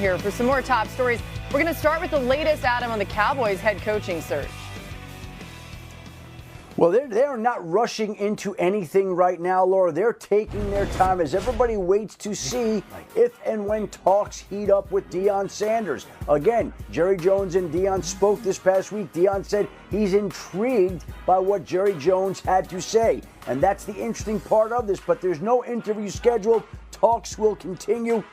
Here for some more top stories. We're going to start with the latest, Adam, on the Cowboys head coaching search. Well, they're not rushing into anything right now, Laura. They're taking their time as everybody waits to see if and when talks heat up with Deion Sanders. Again, Jerry Jones and Deion spoke this past week. Deion said he's intrigued by what Jerry Jones had to say. And that's the interesting part of this, but there's no interview scheduled. Talks will continue.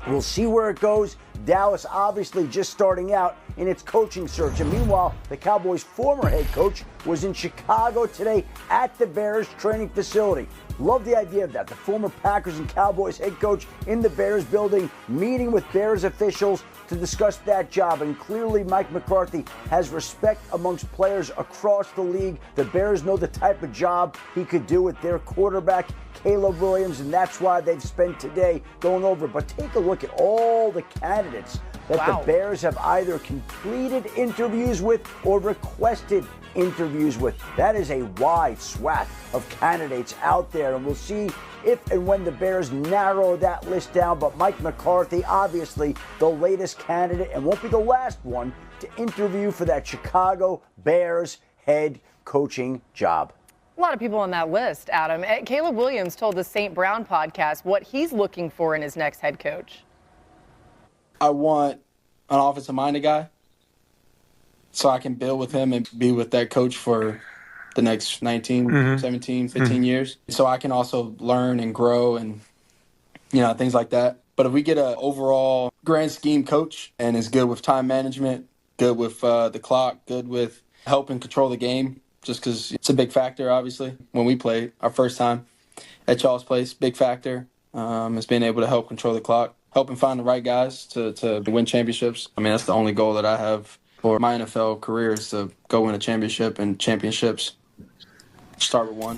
We'll see where it goes. Dallas obviously just starting out in its coaching search. And meanwhile, the Cowboys' former head coach was in Chicago today at the Bears training facility. Love the idea of that. The former Packers and Cowboys head coach in the Bears building, meeting with Bears officials to discuss that job. And clearly, Mike McCarthy has respect amongst players across the league. The Bears know the type of job he could do with their quarterback, Caleb Williams, and that's why they've spent today going over. But take a look at all the candidates that the Bears have either completed interviews with or requested interviews with. That is a wide swath of candidates out there, and we'll see if and when the Bears narrow that list down. But Mike McCarthy, obviously the latest candidate, and won't be the last one to interview for that Chicago Bears head coaching job. A lot of people on that list, Adam. Caleb Williams told the St. Brown podcast what he's looking for in his next head coach. I want an offensive-minded guy so I can build with him and be with that coach for the next 19, 17, 15 years. So I can also learn and grow and, things like that. But if we get an overall grand scheme coach and is good with time management, good with the clock, good with helping control the game, just because it's a big factor, obviously. When we played our first time at y'all's place, big factor is being able to help control the clock, helping find the right guys to win championships. I mean, that's the only goal that I have for my NFL career is to go win a championship, and championships start with one.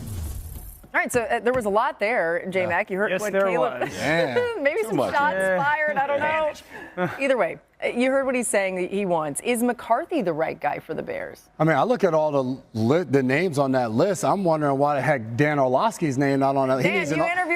All right, so there was a lot there, J-Mac. You heard yes, what there Caleb was. maybe some shots fired, I don't know. Either way, you heard what he's saying that he wants. Is McCarthy the right guy for the Bears? I mean, I look at all the names on that list. I'm wondering why the heck Dan Orlovsky's name not on that. He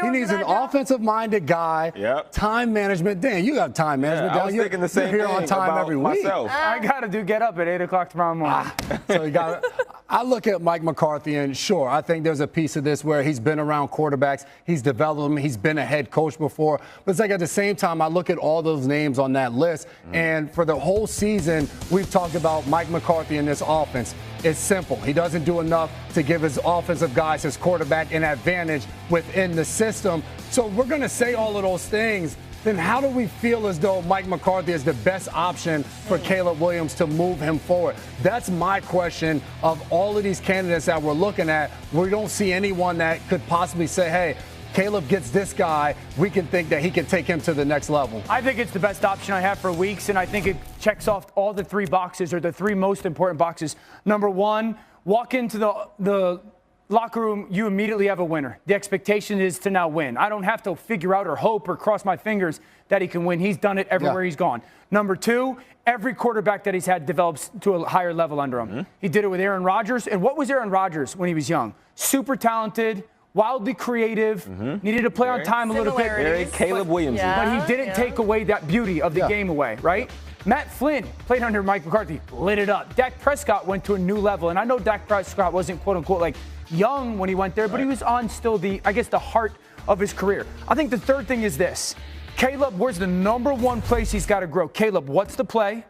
needs an offensive-minded guy. Yep. Time management. Dan, you got time management. I was thinking the same You're here thing on time about every week. myself. I got to get up at 8 o'clock tomorrow morning. So you got. I look at Mike McCarthy, and sure, I think there's a piece of this where he's been around quarterbacks, he's developed them, he's been a head coach before. But it's like at the same time, I look at all those names on that list, and for the whole season, we've talked about Mike McCarthy and this offense. It's simple. He doesn't do enough to give his offensive guys, his quarterback, an advantage within the system. So we're going to say all of those things. Then how do we feel as though Mike McCarthy is the best option for Caleb Williams to move him forward? That's my question of all of these candidates that we're looking at. We don't see anyone that could possibly say, hey, Caleb gets this guy, we can think that he can take him to the next level. I think it's the best option I have for weeks, and I think it checks off all the three boxes, or the three most important boxes. Number one, walk into the locker room, you immediately have a winner. The expectation is to now win. I don't have to figure out or hope or cross my fingers that he can win. He's done it everywhere he's gone. Number two, every quarterback that he's had develops to a higher level under him. He did it with Aaron Rodgers. And what was Aaron Rodgers when he was young? Super talented, wildly creative, needed to play on time a little bit. Very Caleb Williams. But he didn't take away that beauty of the game away, right? Matt Flynn played under Mike McCarthy, lit it up. Dak Prescott went to a new level. And I know Dak Prescott wasn't, quote unquote, like young when he went there, but he was on still the heart of his career. I think the third thing is this. Caleb, where's the number one place he's got to grow? Caleb, what's the play?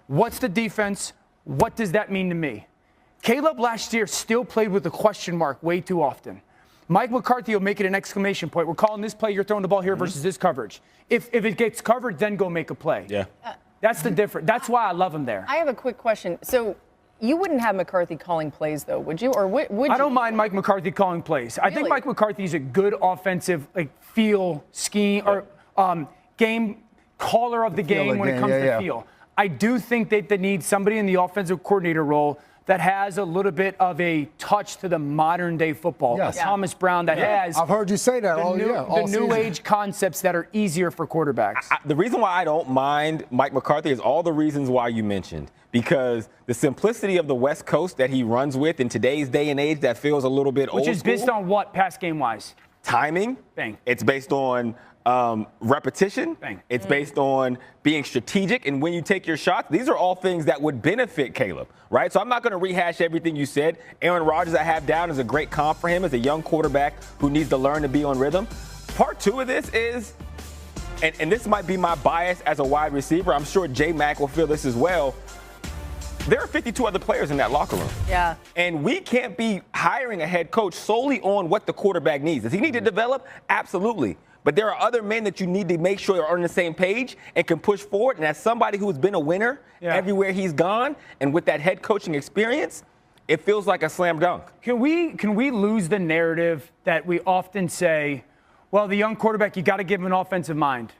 What's the defense? What does that mean to me? Caleb last year still played with a question mark way too often. Mike McCarthy will make it an exclamation point. We're calling this play, you're throwing the ball here versus this coverage. If it gets covered, then go make a play. Yeah. That's the difference. That's why I love him there. I have a quick question. So you wouldn't have McCarthy calling plays, though, would you? Or would you? I don't mind Mike McCarthy calling plays. Really? I think Mike McCarthy's a good offensive feel, scheme, or game caller of the game when it comes to feel. I do think that they need somebody in the offensive coordinator role that has a little bit of a touch to the modern day football. Yes. Thomas Brown that has. I've heard you say that all the new age concepts that are easier for quarterbacks. The reason why I don't mind Mike McCarthy is all the reasons why you mentioned. Because the simplicity of the West Coast that he runs with in today's day and age that feels a little bit old school. Which is based on what, pass game wise? Timing. Bang. It's based on repetition. It's based on being strategic and when you take your shots. These are all things that would benefit Caleb, right? So I'm not going to rehash everything you said. Aaron Rodgers, I have down as a great comp for him as a young quarterback who needs to learn to be on rhythm. Part two of this is, and this might be my bias as a wide receiver, I'm sure J-Mac will feel this as well, there are 52 other players in that locker room. Yeah. And we can't be hiring a head coach solely on what the quarterback needs. Does he need to develop? Absolutely. But there are other men that you need to make sure are on the same page and can push forward. And as somebody who has been a winner everywhere he's gone, and with that head coaching experience, it feels like a slam dunk. Can we lose the narrative that we often say, well, the young quarterback, you got to give him an offensive mind.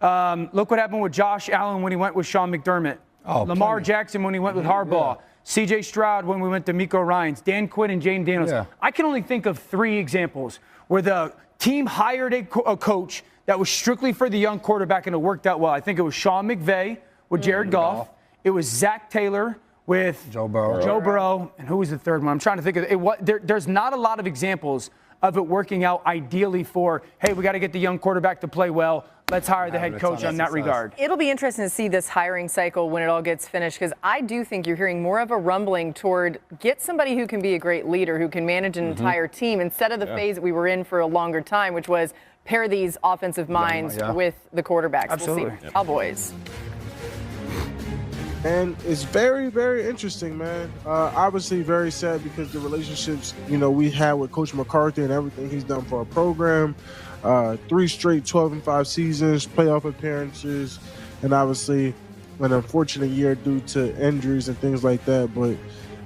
Look what happened with Josh Allen when he went with Sean McDermott. Lamar Jackson when he went with Harbaugh. C.J. Stroud when we went to Miko Ryans. Dan Quinn and Jane Daniels. I can only think of 3 examples where the team hired a coach that was strictly for the young quarterback and it worked out well. I think it was Sean McVay with Jared Goff. It was Zach Taylor with Joe Burrow. And who was the third one? I'm trying to think of it. There's not a lot of examples of it working out ideally for, hey, we got to get the young quarterback to play well. Let's hire the head coach on that regard. It'll be interesting to see this hiring cycle when it all gets finished, because I do think you're hearing more of a rumbling toward get somebody who can be a great leader, who can manage an entire team, instead of the phase that we were in for a longer time, which was pair these offensive minds with the quarterbacks. Absolutely. We'll see. Cowboys. And it's very, very interesting, man. Obviously very sad because the relationships, we had with Coach McCarthy and everything he's done for our program. 3 straight 12-5 seasons, playoff appearances, and obviously an unfortunate year due to injuries and things like that. But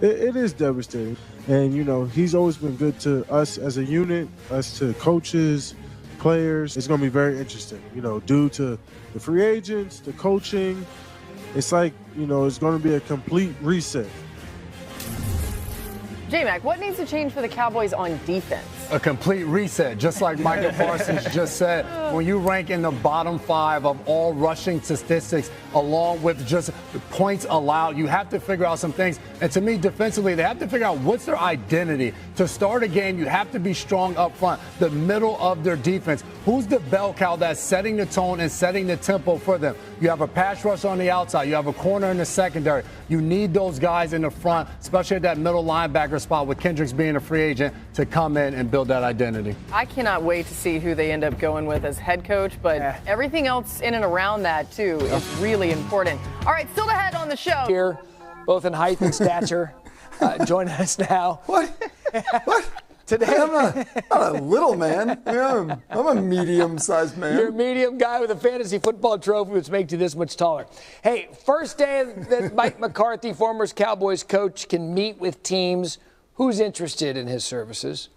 it is devastating. And, he's always been good to us as a unit, us to coaches, players. It's going to be very interesting, due to the free agents, the coaching. It's like, it's going to be a complete reset. J-Mac, what needs to change for the Cowboys on defense? A complete reset, just like Michael Parsons just said. When you rank in the bottom 5 of all rushing statistics, along with just points allowed, you have to figure out some things. And to me, defensively, they have to figure out what's their identity. To start a game, you have to be strong up front, the middle of their defense. Who's the bell cow that's setting the tone and setting the tempo for them? You have a pass rush on the outside. You have a corner in the secondary. You need those guys in the front, especially at that middle linebacker spot with Kendricks being a free agent, to come in and build that identity. I cannot wait to see who they end up going with as head coach, but everything else in and around that, too, is really important. All right, still ahead on the show. Here, both in height and stature. Join us now. What? Today, I'm not a little man. I'm a medium-sized man. You're a medium guy with a fantasy football trophy, which makes you this much taller. Hey, first day that Mike McCarthy, former Cowboys coach, can meet with teams. Who's interested in his services?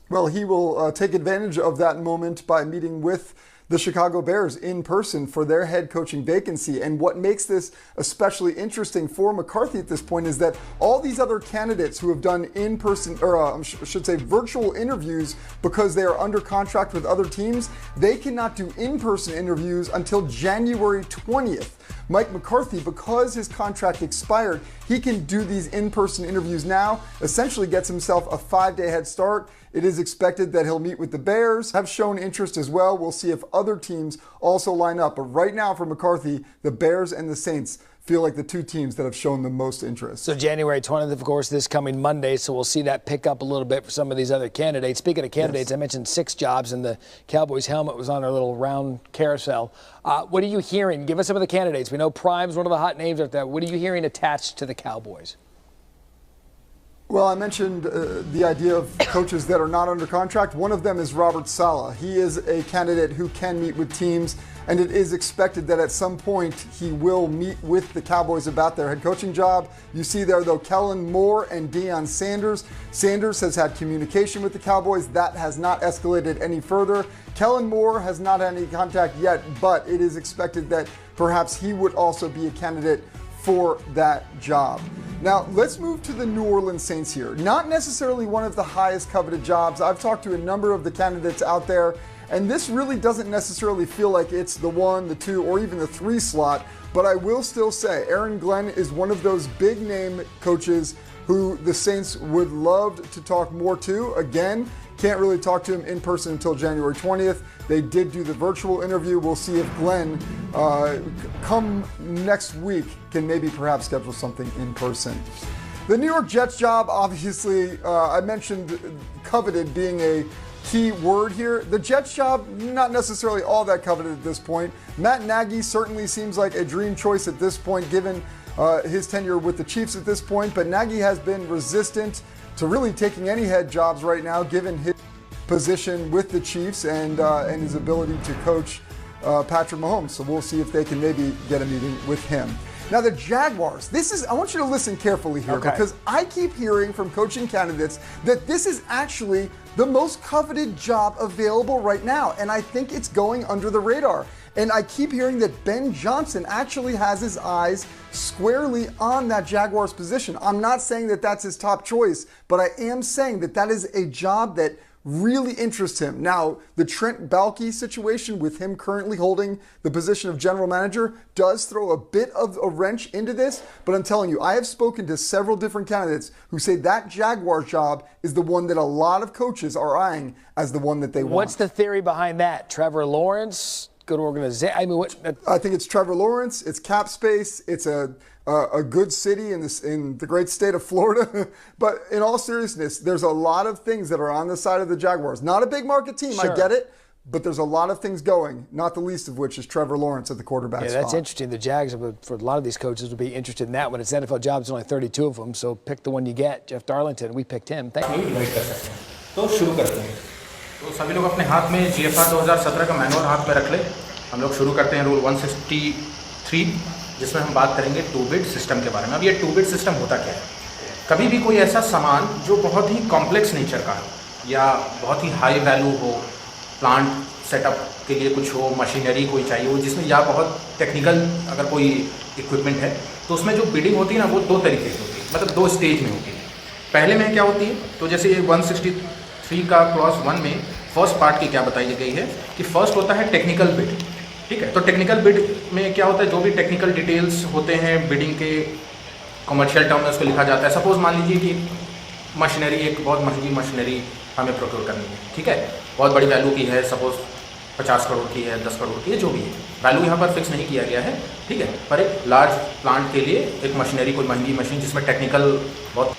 Well, he will take advantage of that moment by meeting with the Chicago Bears in person for their head coaching vacancy. And what makes this especially interesting for McCarthy at this point is that all these other candidates who have done in-person, or I should say virtual interviews because they are under contract with other teams, they cannot do in-person interviews until January 20th. Mike McCarthy, because his contract expired, he can do these in-person interviews now, essentially gets himself a 5-day head start. It is expected that he'll meet with the Bears, have shown interest as well. We'll see if other teams also line up. But right now for McCarthy, the Bears and the Saints feel like the 2 teams that have shown the most interest. So January 20th, of course, this coming Monday, so we'll see that pick up a little bit for some of these other candidates. Speaking of candidates, I mentioned 6 jobs, and the Cowboys helmet was on our little round carousel. What are you hearing? Give us some of the candidates. We know Prime's one of the hot names out there. What are you hearing attached to the Cowboys? Well, I mentioned the idea of coaches that are not under contract. One of them is Robert Saleh. He is a candidate who can meet with teams, and it is expected that at some point he will meet with the Cowboys about their head coaching job. You see there, though, Kellen Moore and Deion Sanders. Sanders has had communication with the Cowboys. That has not escalated any further. Kellen Moore has not had any contact yet, but it is expected that perhaps he would also be a candidate for that job. Now, let's move to the New Orleans Saints here. Not necessarily one of the highest coveted jobs. I've talked to a number of the candidates out there, and this really doesn't necessarily feel like it's the 1, the 2, or even the 3 slot. But I will still say Aaron Glenn is one of those big name coaches who the Saints would love to talk more to. Again, Can't really talk to him in person until January 20th. They did do the virtual interview. We'll see if Glenn, come next week, can maybe perhaps schedule something in person. The New York Jets job, obviously, I mentioned coveted being a key word here. The Jets job, not necessarily all that coveted at this point. Matt Nagy certainly seems like a dream choice at this point, given his tenure with the Chiefs at this point. But Nagy has been resistant to really taking any head jobs right now, given his position with the Chiefs and his ability to coach Patrick Mahomes. So we'll see if they can maybe get a meeting with him. Now the Jaguars, I want you to listen carefully here, because I keep hearing from coaching candidates that this is actually the most coveted job available right now. And I think it's going under the radar. And I keep hearing that Ben Johnson actually has his eyes squarely on that Jaguars position. I'm not saying that that's his top choice, but I am saying that that is a job that really interests him. Now, the Trent Baalke situation with him currently holding the position of general manager does throw a bit of a wrench into this, but I'm telling you, I have spoken to several different candidates who say that Jaguars job is the one that a lot of coaches are eyeing as the one that they want. What's the theory behind that? Trevor Lawrence? Good organization. I mean, I think it's Trevor Lawrence. It's cap space. It's a good city in the great state of Florida. But in all seriousness, there's a lot of things that are on the side of the Jaguars. Not a big market team, sure. I get it. But there's a lot of things going, not the least of which is Trevor Lawrence at the quarterback spot. Yeah, that's interesting. The Jags, for a lot of these coaches, would be interested in that one. It's NFL jobs, only 32 of them, so pick the one you get. Jeff Darlington, we picked him. Thank you. तो सभी लोग अपने हाथ में GFR 2017 का manual हाथ में रख ले। हम लोग शुरू करते हैं रूल 163, जिसमें हम बात करेंगे 2-bit सिस्टम के बारे में। अब ये 2-bit सिस्टम होता क्या है? कभी भी कोई ऐसा सामान जो बहुत ही कॉम्प्लेक्स नेचर का हो या बहुत ही हाई वैल्यू हो, प्लांट सेटअप के लिए कुछ हो, मशीनरी कोई चाहिए हो, जिसमें या बहुत टेक्निकल अगर कोई इक्विपमेंट है, तो उसमें जो बिडिंग होती है ना, वो 2 तरीके से होती है, मतलब 2 स्टेज में होती है। पहले में क्या होती है, तो जैसे ये 163 का क्लॉज 1 में फर्स्ट पार्ट की क्या बताई गई है कि फर्स्ट होता है टेक्निकल बिड। ठीक है, तो टेक्निकल बिड में क्या होता है, जो भी टेक्निकल डिटेल्स होते हैं बिडिंग के कमर्शियल टर्म में उसको लिखा जाता है। सपोज मान लीजिए कि मशीनरी, एक बहुत महंगी मशीनरी हमें प्रोक्योर करनी है, ठीक है, बहुत बड़ी वैल्यू की है, सपोज 50 करोड़ की है, 10 करोड़ की है, जो भी है, वैल्यू यहाँ पर फिक्स नहीं किया गया है, ठीक है। पर एक लार्ज प्लांट के लिए एक मशीनरी, कोई महंगी मशीन जिसमें टेक्निकल बहुत